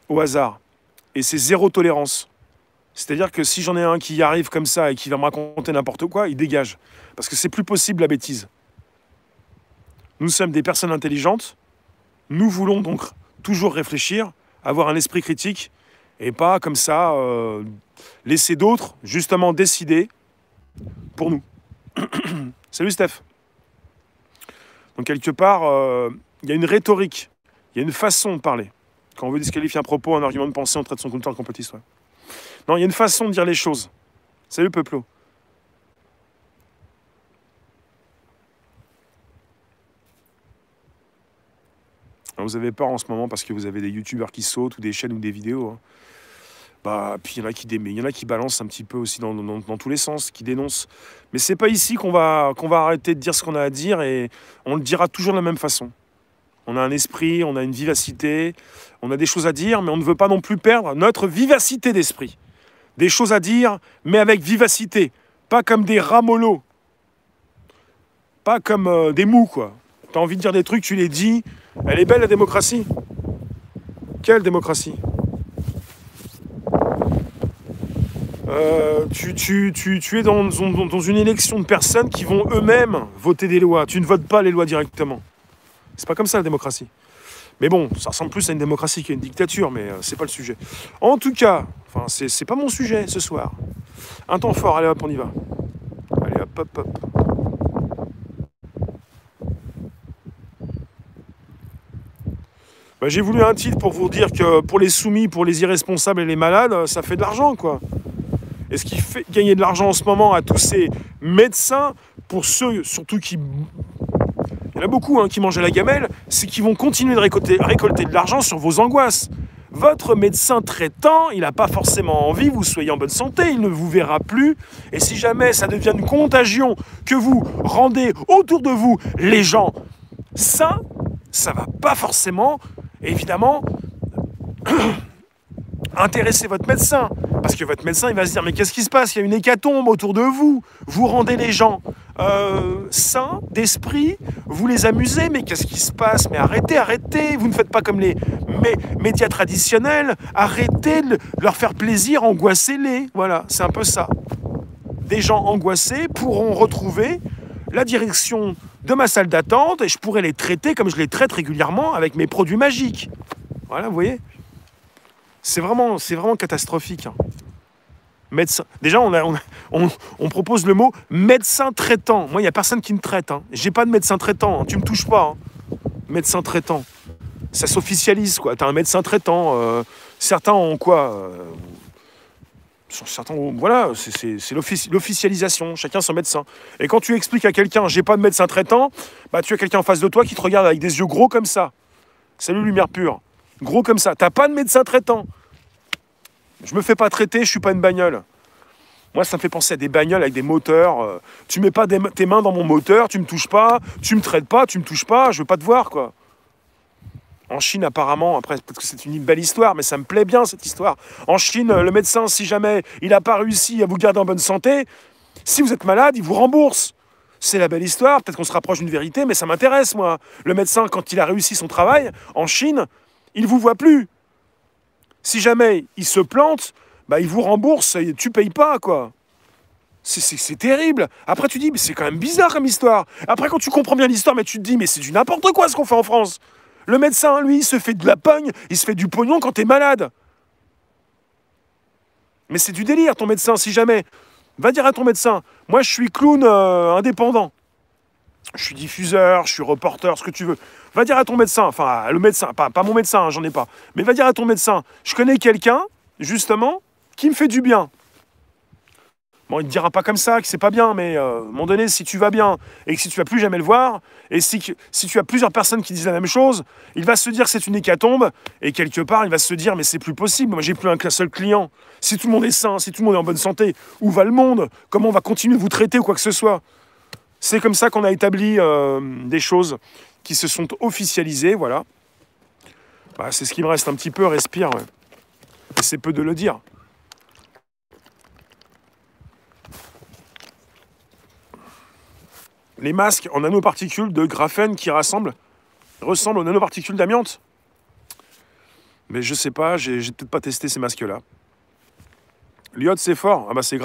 au hasard. Et c'est zéro tolérance. C'est-à-dire que si j'en ai un qui y arrive comme ça et qui va me raconter n'importe quoi, il dégage. Parce que c'est plus possible la bêtise. Nous sommes des personnes intelligentes. Nous voulons donc toujours réfléchir, avoir un esprit critique et pas comme ça laisser d'autres justement décider pour nous. Salut Steph. Donc quelque part, il y a une rhétorique, il y a une façon de parler. Quand on veut disqualifier un propos, un argument de pensée, on traite son compteur de complotiste. Ouais. Non, il y a une façon de dire les choses. Salut Peuplo. Alors, vous avez peur en ce moment parce que vous avez des youtubeurs qui sautent ou des chaînes ou des vidéos. Hein. Bah, puis il y en a qui balancent un petit peu aussi dans tous les sens, qui dénoncent. Mais c'est pas ici qu'on va arrêter de dire ce qu'on a à dire et on le dira toujours de la même façon. On a un esprit, on a une vivacité, on a des choses à dire, mais on ne veut pas non plus perdre notre vivacité d'esprit. Des choses à dire, mais avec vivacité. Pas comme des ramollos. Pas comme des mous, quoi. T'as envie de dire des trucs, tu les dis. Elle est belle, la démocratie. Quelle démocratie? Tu es dans une élection de personnes qui vont eux-mêmes voter des lois. Tu ne votes pas les lois directement. C'est pas comme ça, la démocratie. Mais bon, ça ressemble plus à une démocratie qu'à une dictature, mais c'est pas le sujet. En tout cas, enfin, c'est pas mon sujet ce soir. Un temps fort, allez hop, on y va. Allez hop, hop, hop. Bah, j'ai voulu un titre pour vous dire que pour les soumis, pour les irresponsables et les malades, ça fait de l'argent, quoi. Et ce qui fait gagner de l'argent en ce moment à tous ces médecins, pour ceux surtout qui... Il y en a beaucoup qui mangent à la gamelle, c'est qu'ils vont continuer de récolter de l'argent sur vos angoisses. Votre médecin traitant, il n'a pas forcément envie que vous soyez en bonne santé, il ne vous verra plus. Et si jamais ça devient une contagion que vous rendez autour de vous les gens sains, ça ne va pas forcément, évidemment, intéresser votre médecin. Parce que votre médecin, il va se dire, mais qu'est-ce qui se passe? Il y a une hécatombe autour de vous. Vous rendez les gens sains, d'esprit, vous les amusez, mais qu'est-ce qui se passe? Mais arrêtez, arrêtez. Vous ne faites pas comme les médias traditionnels. Arrêtez de leur faire plaisir, angoissez-les. Voilà, c'est un peu ça. Des gens angoissés pourront retrouver la direction de ma salle d'attente et je pourrai les traiter comme je les traite régulièrement avec mes produits magiques. Voilà, vous voyez? C'est vraiment catastrophique. Médecin. Déjà, on propose le mot médecin traitant. Moi, il n'y a personne qui me traite. J'ai pas de médecin traitant. Tu me touches pas. Médecin traitant. Ça s'officialise, quoi. T'as un médecin traitant. Certains ont quoi certains, voilà, c'est l'officialisation. Chacun son médecin. Et quand tu expliques à quelqu'un, j'ai pas de médecin traitant, bah tu as quelqu'un en face de toi qui te regarde avec des yeux gros comme ça. Salut, lumière pure. Gros comme ça. T'as pas de médecin traitant. Je me fais pas traiter, je suis pas une bagnole. Moi, ça me fait penser à des bagnoles avec des moteurs. Tu mets pas tes mains dans mon moteur, tu me touches pas, tu me traites pas, tu me touches pas, je veux pas te voir, quoi. En Chine, apparemment, après, parce que c'est une belle histoire, mais ça me plaît bien, cette histoire. En Chine, le médecin, si jamais il n'a pas réussi à vous garder en bonne santé, si vous êtes malade, il vous rembourse. C'est la belle histoire, peut-être qu'on se rapproche d'une vérité, mais ça m'intéresse, moi. Le médecin, quand il a réussi son travail, en Chine, il ne vous voit plus. Si jamais il se plante, bah, il vous rembourse, et tu payes pas, quoi. C'est terrible. Après, tu dis, mais c'est quand même bizarre comme histoire. Après, quand tu comprends bien l'histoire, mais tu te dis, mais c'est du n'importe quoi ce qu'on fait en France. Le médecin, lui, il se fait de la pogne, il se fait du pognon quand t'es malade. Mais c'est du délire, ton médecin, si jamais. Va dire à ton médecin, moi, je suis clown indépendant. Je suis diffuseur, je suis reporter, ce que tu veux. Va dire à ton médecin, enfin, le médecin, pas mon médecin, j'en ai pas. Mais va dire à ton médecin, je connais quelqu'un, justement, qui me fait du bien. Bon, il ne te dira pas comme ça que c'est pas bien, mais à un moment donné, si tu vas bien et que si tu vas plus jamais le voir, et si tu as plusieurs personnes qui disent la même chose, il va se dire que c'est une hécatombe, et quelque part, il va se dire, mais c'est plus possible, moi j'ai plus un seul client. Si tout le monde est sain, si tout le monde est en bonne santé, où va le monde? Comment on va continuer de vous traiter ou quoi que ce soit? C'est comme ça qu'on a établi des choses qui se sont officialisées, voilà. Bah, c'est ce qui me reste un petit peu, respire, ouais. C'est peu de le dire. Les masques en nanoparticules de graphène qui ressemblent aux nanoparticules d'amiante. Mais je sais pas, j'ai peut-être pas testé ces masques-là. L'iode, c'est fort. Ah bah c'est grave.